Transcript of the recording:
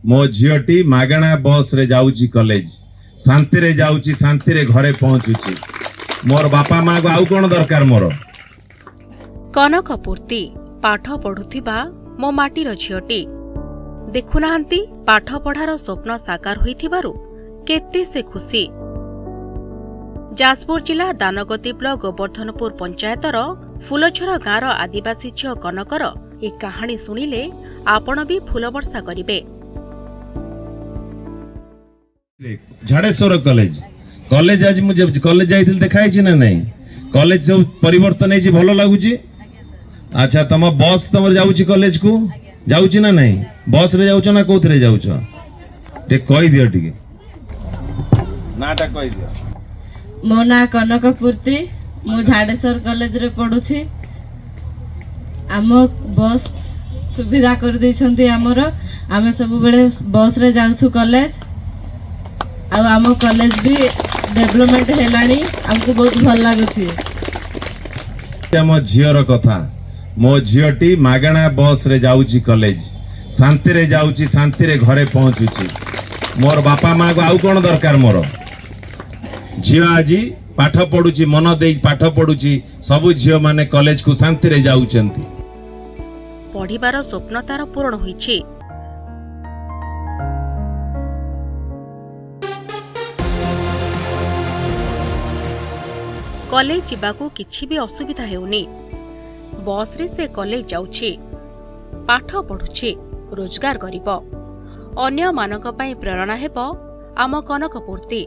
मो झीटी मागणा बस रे जाऊची कॉलेज शांति रे जाऊची शांति रे घरे पहुंचुची मोर बापा माँ को आउ कौन दरकार मोर। कनकपूर्ति पाठ पढ़ुथिबा मो माटीर झीटी देखुनाहांती पाठ पढ़ार स्वप्न साकार होइथिबारु केते से खुशी। जाजपुर जिला दानगती ब्लॉक गोवर्धनपुर पंचायतर फुलझर गाँर आदिवासी झील कनकर ए कहानी शुणिले आपण भी फूल वर्षा करिवे। झाड़ेश्वर कॉलेज कॉलेज आज मुझे कॉलेज जाइथिल देखाई ना नहीं कॉलेज सब परिवर्तन है भल लगुची। अच्छा तुम बस तुम जाऊची कॉलेज को जाऊची ना नहीं बस रे जाऊछ ना कोथरे जाऊछ टे कहि दियो टिके नाटा कहि दियो। मो ना कनकपूर्ति मु झाड़ेश्वर कॉलेज रे पढुछि। आम बस सुविधा कर दैछंती हमर आमे सब बेले बस रे जाउछु कॉलेज आ आम कॉलेज भी डेवलपमेंट हेलानी हमको बहुत भल लागुछि। आम झीर कथा मो झीटी मागणा बस रे जाऊची कॉलेज शांति रे जाऊची शांति रे घरे पहुंचुची मोर बापा माँ को आउ कौन दरकार मोर। झी आज पाठ पढ़ुची मन दे पाठ पढ़ुची सबु झील माने कॉलेज को शांति रे जाउचंती। पढ़िबार स्वप्न तार पूर्ण होईछि। कॉलेज जीवाकू किछि भी असुविधा हेउनी। बस रे से कॉलेज जाउछि पाठ पढ़ुछि रोजगार करिब अन्य मानक पई प्रेरणा हेब आम कनकपूर्ति।